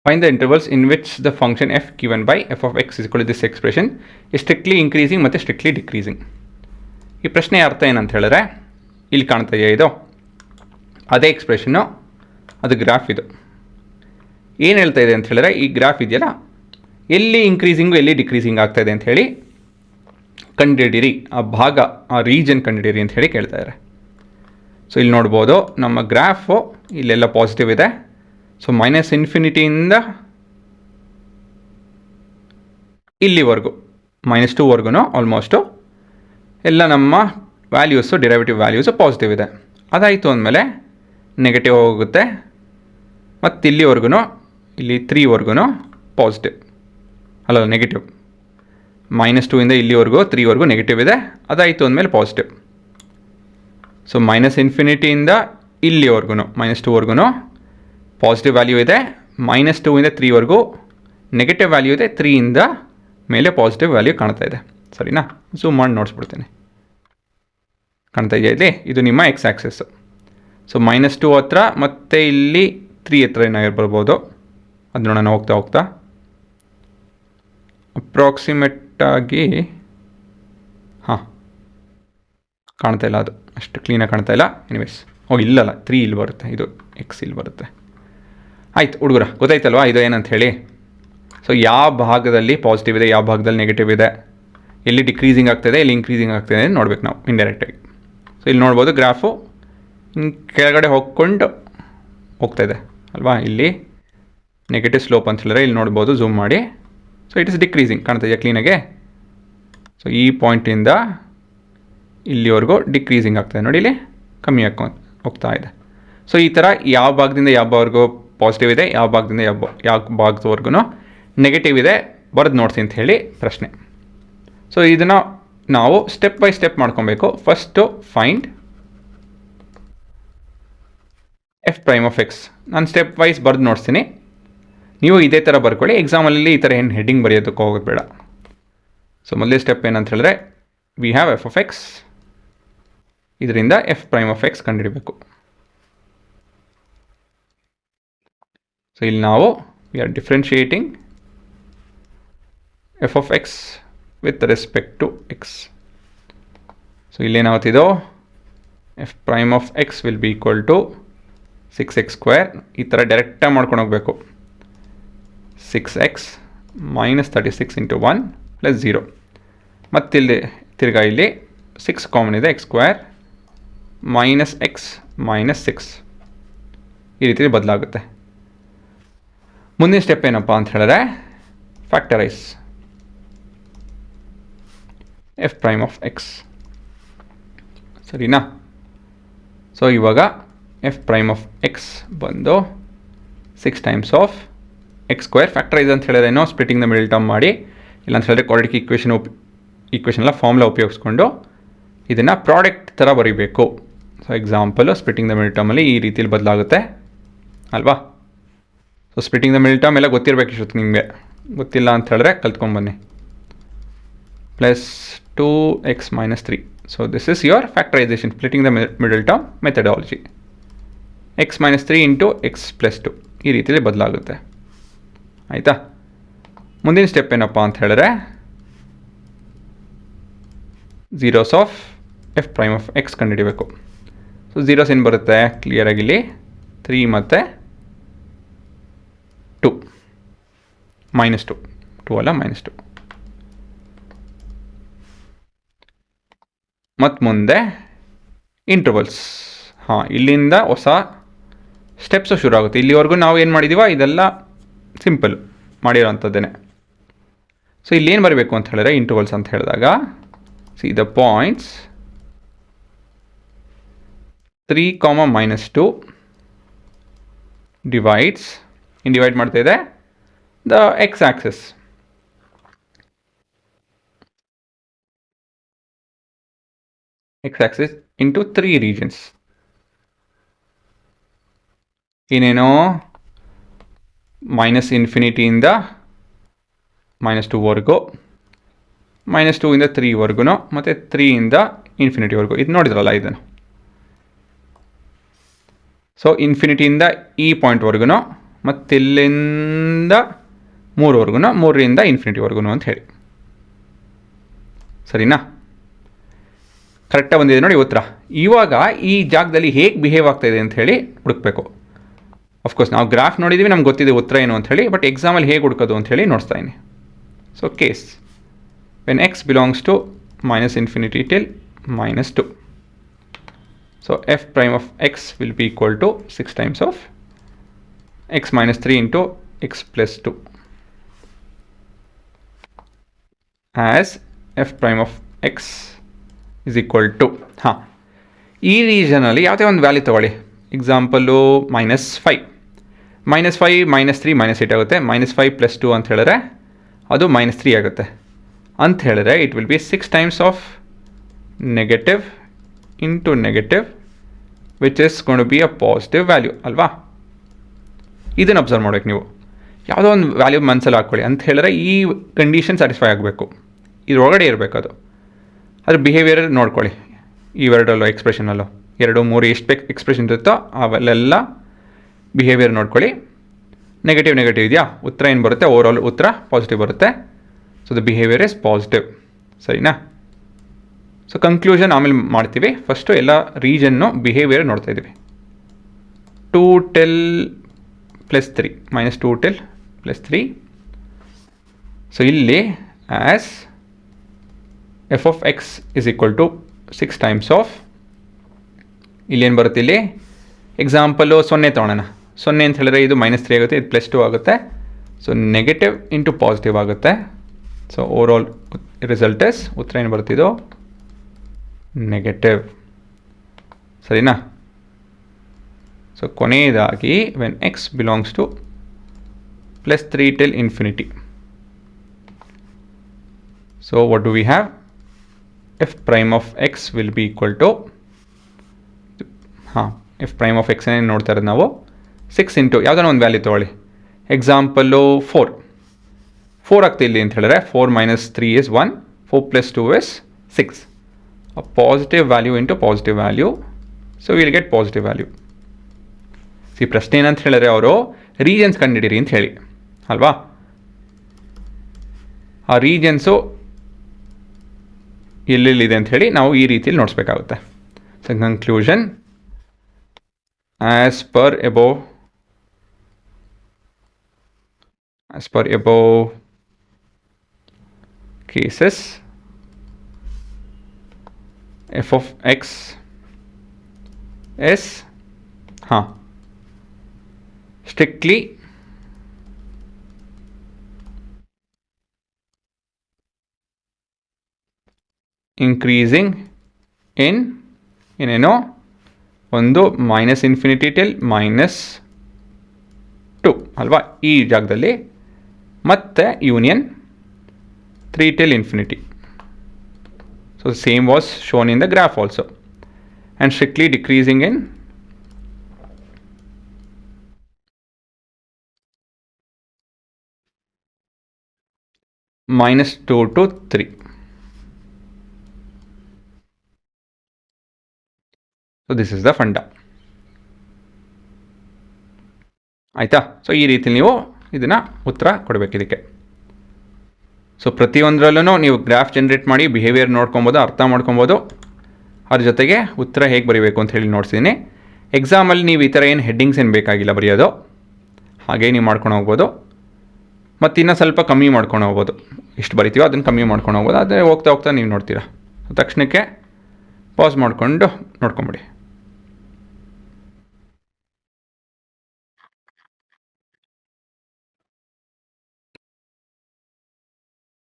Find the intervals in which the function f given by f of x is equal to this expression is strictly increasing ಮತ್ತು strictly decreasing. ಈ ಪ್ರಶ್ನೆ ಅರ್ಥ ಏನಂತ ಹೇಳಿದ್ರೆ ಇಲ್ಲಿ ಕಾಣ್ತಾ ಇದೆಯಾ ಇದು ಅದೇ ಎಕ್ಸ್ಪ್ರೆಷನ್ನು, ಅದು ಗ್ರಾಫ್. ಇದು ಏನು ಹೇಳ್ತಾ ಇದೆ ಅಂತ ಹೇಳಿದ್ರೆ ಈ ಗ್ರಾಫ್ ಇದೆಯಲ್ಲ, ಎಲ್ಲಿ ಇನ್ಕ್ರೀಸಿಂಗು ಎಲ್ಲಿ ಡಿಕ್ರೀಸಿಂಗ್ ಆಗ್ತಾ ಇದೆ ಅಂತ ಹೇಳಿ ಕಂಡುಹಿಡಿಯಿರಿ, ಆ ಭಾಗ, ಆ ರೀಜನ್ ಕಂಡುಹಿಡಿಯಿರಿ ಅಂತ ಹೇಳಿ ಕೇಳ್ತಾ ಇದ್ದಾರೆ. ಸೊ ಇಲ್ಲಿ ನೋಡ್ಬೋದು ನಮ್ಮ ಗ್ರಾಫು ಇಲ್ಲೆಲ್ಲ ಪಾಸಿಟಿವ್ ಇದೆ. ಸೊ ಮೈನಸ್ ಇನ್ಫಿನಿಟಿಯಿಂದ ಇಲ್ಲಿವರೆಗೂ -2ವರೆಗೂ ಆಲ್ಮೋಸ್ಟು ಎಲ್ಲ ನಮ್ಮ ವ್ಯಾಲ್ಯೂಸು, ಡಿರೈವೇಟಿವ್ ವ್ಯಾಲ್ಯೂಸು ಪಾಸಿಟಿವ್ ಇದೆ. ಅದಾಯಿತು ಅಂದಮೇಲೆ ನೆಗೆಟಿವ್ ಹೋಗುತ್ತೆ, ಮತ್ತು ಇಲ್ಲಿವರೆಗೂ, ಇಲ್ಲಿ 3ವರೆಗೂ ಪಾಸಿಟಿವ್ ಅಲ್ಲ ನೆಗೆಟಿವ್. -2ಇಂದ ಇಲ್ಲಿವರೆಗೂ 3ವರೆಗೂ ನೆಗೆಟಿವ್ ಇದೆ. ಅದಾಯಿತು ಅಂದಮೇಲೆ ಪಾಸಿಟಿವ್. ಸೊ ಮೈನಸ್ ಇನ್ಫಿನಿಟಿಯಿಂದ ಇಲ್ಲಿವರೆಗೂ -2ವರೆಗೂ ಪಾಸಿಟಿವ್ ವ್ಯಾಲ್ಯೂ ಇದೆ. -2ಇಂದ 3ವರೆಗೂ ನೆಗೆಟಿವ್ ವ್ಯಾಲ್ಯೂ ಇದೆ. 3ಇಂದ ಮೇಲೆ ಪಾಸಿಟಿವ್ ವ್ಯಾಲ್ಯೂ ಕಾಣ್ತಾ ಇದೆ. ಸರಿನಾ? ಝೂಮ್ ಮಾಡಿ ನೋಡಿಸ್ಬಿಡ್ತೀನಿ. ಕಾಣ್ತಾ ಇದೆಯಾ ಇಲ್ಲಿ? ಇದು ನಿಮ್ಮ ಎಕ್ಸ್ ಆ್ಯಕ್ಸಸ್ಸು. ಸೊ -2 ಹತ್ರ ಮತ್ತು ಇಲ್ಲಿ 3 ಹತ್ರ ಏನಾಗಿರ್ ಬರ್ಬೋದು, ಅದು ನೋಡೋಣ ಹೋಗ್ತಾ ಹೋಗ್ತಾ. ಅಪ್ರಾಕ್ಸಿಮೇಟಾಗಿ ಕಾಣ್ತಾ ಇಲ್ಲ, ಅದು ಅಷ್ಟು ಕ್ಲೀನಾಗಿ ಕಾಣ್ತಾ ಇಲ್ಲ. ಎನಿವೇಸ್, ಇಲ್ಲಲ್ಲ, 3 ಇಲ್ಲಿ ಬರುತ್ತೆ, ಇದು ಎಕ್ಸ್ ಇಲ್ಲಿ ಬರುತ್ತೆ. ಆಯ್ತು ಹುಡುಗರ, ಗೊತ್ತಾಯ್ತಲ್ವಾ ಇದು ಏನಂತ ಹೇಳಿ. ಸೊ ಯಾವ ಭಾಗದಲ್ಲಿ ಪಾಸಿಟಿವ್ ಇದೆ, ಯಾವ ಭಾಗದಲ್ಲಿ ನೆಗೆಟಿವ್ ಇದೆ, ಎಲ್ಲಿ ಡಿಕ್ರೀಸಿಂಗ್ ಆಗ್ತಾಯಿದೆ, ಎಲ್ಲಿ ಇನ್ಕ್ರೀಸಿಂಗ್ ಆಗ್ತಾಯಿದೆ ಅಂತ ನೋಡ್ಬೇಕು ನಾವು ಇಂಡೈರೆಕ್ಟಾಗಿ. ಸೊ ಇಲ್ಲಿ ನೋಡ್ಬೋದು ಗ್ರಾಫು ಕೆಳಗಡೆ ಹೋಗ್ಕೊಂಡು ಹೋಗ್ತಾಯಿದೆ ಅಲ್ವಾ. ಇಲ್ಲಿ ನೆಗೆಟಿವ್ ಸ್ಲೋಪ್ ಅಂತ ಹೇಳಿದ್ರೆ ಇಲ್ಲಿ ನೋಡ್ಬೋದು ಝೂಮ್ ಮಾಡಿ. ಸೊ ಇಟ್ ಇಸ್ ಡಿಕ್ರೀಸಿಂಗ್, ಕಾಣ್ತಾ ಇದೆಯಾ ಕ್ಲೀನಾಗೆ. ಸೊ ಈ ಪಾಯಿಂಟಿಂದ ಇಲ್ಲಿವರೆಗೂ ಡಿಕ್ರೀಸಿಂಗ್ ಆಗ್ತಾಯಿದೆ ನೋಡಿ, ಇಲ್ಲಿ ಕಮ್ಮಿ ಹೋಗ್ತಾ ಇದೆ. ಸೊ ಈ ಥರ ಯಾವ ಭಾಗದಿಂದ ಯಾವ ಭಾಗವರೆಗೂ ಪಾಸಿಟಿವ್ ಇದೆ, ಯಾವ ಭಾಗದಿಂದ ಯಾವ ಭಾಗದವರೆಗೂ ನೆಗೆಟಿವ್ ಇದೆ ಬರೆದು ನೋಡಿಸಿ ಅಂತ ಹೇಳಿ ಪ್ರಶ್ನೆ. ಸೊ ಇದನ್ನು ನಾವು ಸ್ಟೆಪ್ ಬೈ ಸ್ಟೆಪ್ ಮಾಡ್ಕೊಬೇಕು. First find F prime of X. ನಾನು ಸ್ಟೆಪ್ ವೈಸ್ ಬರೆದು ನೋಡ್ತೀನಿ, ನೀವು ಇದೇ ಥರ ಬರ್ಕೊಳ್ಳಿ. ಎಕ್ಸಾಮಲ್ಲಿ ಈ ಥರ ಏನು ಹೆಡ್ಡಿಂಗ್ ಬರೆಯೋದಕ್ಕೆ ಹೋಗೋದು ಬೇಡ. ಸೊ ಮೊದಲೇ ಸ್ಟೆಪ್ ಏನಂತ ಹೇಳಿದ್ರೆ, we have f of x, ಇದರಿಂದ ಎಫ್ ಪ್ರೈಮ್ ಆಫ್ ಎಕ್ಸ್ ಕಂಡುಹಿಡಬೇಕು. ಸೊ ಇಲ್ಲಿ ನಾವು we are differentiating f of x with respect to x. So ಇಲ್ಲೇನಾಗ್ತಿದೋ f prime of x will be equal to 6x². ಈ ಥರ ಡೈರೆಕ್ಟಾಗಿ ಮಾಡ್ಕೊಂಡು ಹೋಗಬೇಕು. 6x - 36 × 1 + 0. ಮತ್ತಿಲ್ಲಿ ತಿರ್ಗಾ ಇಲ್ಲಿ 6 ಕಾಮನ್ ಇದೆ, x² -x -6 ಈ ರೀತಿ ಬದಲಾಗುತ್ತೆ. ಮುಂದಿನ ಸ್ಟೆಪ್ ಏನಪ್ಪ ಅಂತ ಹೇಳಿದ್ರೆ, factorise F prime of X. ಸರಿನಾ? ಸೊ ಇವಾಗ ಎಫ್ ಪ್ರೈಮ್ ಆಫ್ ಎಕ್ಸ್ ಬಂದು 6 ಟೈಮ್ಸ್ ಆಫ್ x². ಫ್ಯಾಕ್ಟರೈಸ್ ಅಂತ ಹೇಳಿದ್ರೇನೋ ಸ್ಪ್ಲಿಟಿಂಗ್ ದ ಮಿಡಲ್ ಟರ್ಮ್ ಮಾಡಿ, ಇಲ್ಲಾಂತ ಹೇಳಿದ್ರೆ ಕ್ವಾಡ್ರಾಟಿಕ್ ಈಕ್ವೇಷನ್ ಎಲ್ಲ ಫಾರ್ಮುಲಾ ಉಪಯೋಗಿಸ್ಕೊಂಡು ಇದನ್ನು ಪ್ರಾಡಕ್ಟ್ ಥರ ಬರೀಬೇಕು. So example splitting the middle ಟರ್ಮಲ್ಲಿ ಈ ರೀತಿಯಲ್ಲಿ ಬದಲಾಗುತ್ತೆ ಅಲ್ವಾ. So splitting the middle term ಎಲ್ಲ ಗೊತ್ತಿರಬೇಕು ಇಷ್ಟೊತ್ತು. ನಿಮಗೆ ಗೊತ್ತಿಲ್ಲ ಅಂತ ಹೇಳಿದ್ರೆ ಕಲ್ತ್ಕೊಂಡ್ಬನ್ನಿ. +2x - 3. So this is your factorization, splitting the middle term methodology. x - 3 × x + 2 ಈ ರೀತಿಯಲ್ಲಿ ಬದಲಾಗುತ್ತೆ. ಆಯಿತಾ? ಮುಂದಿನ ಸ್ಟೆಪ್ ಏನಪ್ಪ ಅಂತ ಹೇಳಿದ್ರೆ, zeros of f prime of x ಕಂಡುಹಿಡಬೇಕು. ಸೊ ಝೀರೋಸ್ ಏನು ಬರುತ್ತೆ ಕ್ಲಿಯರಾಗಿ ಇಲ್ಲಿ 3 ಮತ್ತು 2 -2 2 ಅಲ್ಲ -2. ಮತ್ತು ಮುಂದೆ ಇಂಟರ್ವಲ್ಸ್. ಇಲ್ಲಿಂದ ಹೊಸ ಸ್ಟೆಪ್ಸು ಶುರು ಆಗುತ್ತೆ. ಇಲ್ಲಿವರೆಗೂ ನಾವು ಏನು ಮಾಡಿದ್ದೀವ ಇದೆಲ್ಲ ಸಿಂಪಲ್ ಮಾಡಿರೋಂಥದ್ದೇನೆ. ಸೊ ಇಲ್ಲೇನು ಬರಬೇಕು ಅಂತ ಹೇಳಿದ್ರೆ ಇಂಟರ್ವಲ್ಸ್ ಅಂತ ಹೇಳಿದಾಗ, ಸಿ ದ ಪಾಯಿಂಟ್ಸ್ 3, -2 ಡಿವೈಡ್ಸ್, ಇನ್ನು ಡಿವೈಡ್ ಮಾಡ್ತಾ ಇದೆ the x axis. Into 3 regions. ಏನೇನೋ -∞ಇಂದ -2ವರೆಗೂ, -2ಇಂದ 3ವರೆಗೂ, ಮತ್ತು 3ಇಂದ ಇನ್ಫಿನಿಟಿವರೆಗೂ. ಇದು ನೋಡಿದ್ರಲ್ಲ ಇದನ್ನು. ಸೊ ಇನ್ಫಿನಿಟಿಯಿಂದ ಈ ಪಾಯಿಂಟ್ವರೆಗೂ ಮತ್ತು ಇಲ್ಲಿಂದ 3ವರೆಗೂ, 3ರಿಂದ ಇನ್ಫಿನಿಟಿವರೆಗೂ ಅಂತ ಹೇಳಿ. ಸರಿನಾ? ಕರೆಕ್ಟಾಗಿ ಬಂದಿದೆ ನೋಡಿ ಉತ್ತರ. ಇವಾಗ ಈ ಜಾಗದಲ್ಲಿ ಹೇಗೆ ಬಿಹೇವ್ ಆಗ್ತಾಯಿದೆ ಅಂತ ಹೇಳಿ ಹುಡುಕಬೇಕು. ಅಫ್ಕೋರ್ಸ್ ನಾವು ಗ್ರಾಫ್ ನೋಡಿದ್ದೀವಿ, ನಮ್ಗೆ ಗೊತ್ತಿದೆ ಉತ್ತರ ಏನು ಅಂತ ಹೇಳಿ, ಬಟ್ ಎಕ್ಸಾಮಲ್ಲಿ ಹೇಗೆ ಹುಡುಕೋದು ಅಂತ ಹೇಳಿ ನೋಡ್ತಾ ಇದ್ದೀನಿ. So case when x belongs to -∞ till -2. So f prime of x will be equal to 6 times of x minus 3 into x plus 2 as f prime of x is equal to ಈ ರೀಜನಲ್ಲಿ ಯಾವುದೇ ಒಂದು value ತೊಗೊಳ್ಳಿ. Example -5 -3 -8 ಆಗುತ್ತೆ. -5 + 2 ಅಂತ ಹೇಳಿದ್ರೆ ಅದು -3 ಆಗುತ್ತೆ. ಅಂತ ಹೇಳಿದ್ರೆ it will be 6 times of negative into negative which is going to be a positive value ಅಲ್ವಾ? ಇದನ್ನು ಅಬ್ಸರ್ವ್ ಮಾಡ್ಬೇಕು ನೀವು. ಯಾವುದೋ ಒಂದು ವ್ಯಾಲ್ಯೂ ಮನಸ್ಸಲ್ಲಿ ಹಾಕ್ಕೊಳ್ಳಿ ಅಂತ ಹೇಳಿದ್ರೆ ಈ ಕಂಡೀಷನ್ ಸ್ಯಾಟಿಸ್ಫೈ ಆಗಬೇಕು, ಇದರೊಳಗಡೆ ಇರಬೇಕು ಅದು. ಅದ್ರ ಬಿಹೇವಿಯರ್ ನೋಡ್ಕೊಳ್ಳಿ. ಇವೆರಡಲ್ಲೋ ಎಕ್ಸ್ಪ್ರೆಷನಲ್ಲೋ 2 3 ಎಷ್ಟು ಎಕ್ಸ್ಪ್ರೆಷನ್ ಇರುತ್ತೋ ಅವೆಲ್ಲ ಬಿಹೇವಿಯರ್ ನೋಡ್ಕೊಳ್ಳಿ. ನೆಗೆಟಿವ್ ಇದೆಯಾ? ಉತ್ತರ ಏನು ಬರುತ್ತೆ? ಓವರಾಲ್ ಉತ್ತರ ಪಾಸಿಟಿವ್ ಬರುತ್ತೆ. So the behaviour is positive. ಸರಿನಾ? ಸೊ ಕನ್ಕ್ಲೂಷನ್ ಆಮೇಲೆ ಮಾಡ್ತೀವಿ. ಫಸ್ಟು ಎಲ್ಲ ರೀಜನ್ನು ಬಿಹೇವಿಯರ್ ನೋಡ್ತಾ ಇದ್ದೀವಿ. 2 till +3 -2 till +3. ಸೊ ಇಲ್ಲಿ as f of x is equal to 6 times of, ಇಲ್ಲೇನು ಬರುತ್ತೆ? ಇಲ್ಲಿ ಎಕ್ಸಾಂಪಲು 0 ತೊಗೊಳ್ಳೋಣ. 0 ಅಂತ ಹೇಳಿದ್ರೆ ಇದು -3 ಆಗುತ್ತೆ, ಇದು +2 ಆಗುತ್ತೆ. ಸೊ ನೆಗೆಟಿವ್ ಇಂಟು ಪಾಸಿಟಿವ್ ಆಗುತ್ತೆ. ಸೊ ಓವರಾಲ್ ರಿಸಲ್ಟ್ ಇಸ್, ಉತ್ತರ ಏನು ಬರ್ತಿದ್ದು? ನೆಗೆಟಿವ್. ಸರಿನಾ? ಸೊ ಕೊನೆಯದಾಗಿ when x belongs to +3 till infinity. So what do we have? f prime of x will be equal to f prime of x ಏನೇನು ನೋಡ್ತಾ ಇರೋದು ನಾವು 6 ಇಂಟು ಯಾವುದೋ ಒಂದು ವ್ಯಾಲ್ಯೂ ತೊಗೊಳ್ಳಿ. ಎಕ್ಸಾಂಪಲ್ಲು 4 ಆಗ್ತಾ ಇಲ್ಲಿ ಅಂತ ಹೇಳಿದ್ರೆ 4 - 3 is 1, 4 + 2 is 6. A positive value into positive value, so we will get positive value. C ಪ್ರಶ್ನೆ ಏನಂತ ಹೇಳಿದ್ರೆ ಅವರು ರೀಜನ್ಸ್ ಕಂಡುಹಿಡಿರಿ ಅಂತ ಹೇಳಿ ಅಲ್ವಾ? ಆ ರೀಜನ್ಸು ಎಲ್ಲೆಲ್ಲಿದೆ ಅಂತ ಹೇಳಿ ನಾವು ಈ ರೀತಿಯಲ್ಲಿ ನೋಡಿಸ್ಬೇಕಾಗುತ್ತೆ. So conclusion as per above cases f of x is strictly increasing in ಏನೋ ಒಂದು -∞ till -2 ಅಲ್ವಾ ಈ ಜಾಗದಲ್ಲಿ, ಮತ್ತು union 3 till infinity. So the same was shown in the graph also, and strictly decreasing in -2 to 3. So this is the funda. ಆಯಿತಾ? So ಈ ರೀತಿ ನೀವು ಇದನ್ನು ಉತ್ತರ ಕೊಡಬೇಕು ಇದಕ್ಕೆ. ಸೊ ಪ್ರತಿಯೊಂದರಲ್ಲೂ ನೀವು ಗ್ರಾಫ್ ಜನ್ರೇಟ್ ಮಾಡಿ ಬಿಹೇವಿಯರ್ ನೋಡ್ಕೊಬೋದು, ಅರ್ಥ ಮಾಡ್ಕೊಬೋದು. ಅದ್ರ ಜೊತೆಗೆ ಉತ್ತರ ಹೇಗೆ ಬರೀಬೇಕು ಅಂತ ಹೇಳಿ ನೋಡ್ಸಿದ್ದೀನಿ. ಎಕ್ಸಾಮಲ್ಲಿ ನೀವು ಈ ಥರ ಏನು ಹೆಡ್ಡಿಂಗ್ಸ್ ಏನು ಬೇಕಾಗಿಲ್ಲ ಬರೆಯೋದು, ಹಾಗೆ ನೀವು ಮಾಡ್ಕೊಂಡು ಹೋಗ್ಬೋದು. ಮತ್ತು ಇನ್ನೂ ಸ್ವಲ್ಪ ಕಮ್ಮಿ ಮಾಡ್ಕೊಂಡು ಹೋಗ್ಬೋದು, ಎಷ್ಟು ಬರಿತೀವೋ ಅದನ್ನು ಕಮ್ಮಿ ಮಾಡ್ಕೊಂಡು ಹೋಗ್ಬೋದು. ಅದೇ ಹೋಗ್ತಾ ನೀವು ನೋಡ್ತೀರಾ. ತಕ್ಷಣಕ್ಕೆ ಪಾಸ್ ಮಾಡಿಕೊಂಡು ನೋಡ್ಕೊಂಬಿಡಿ.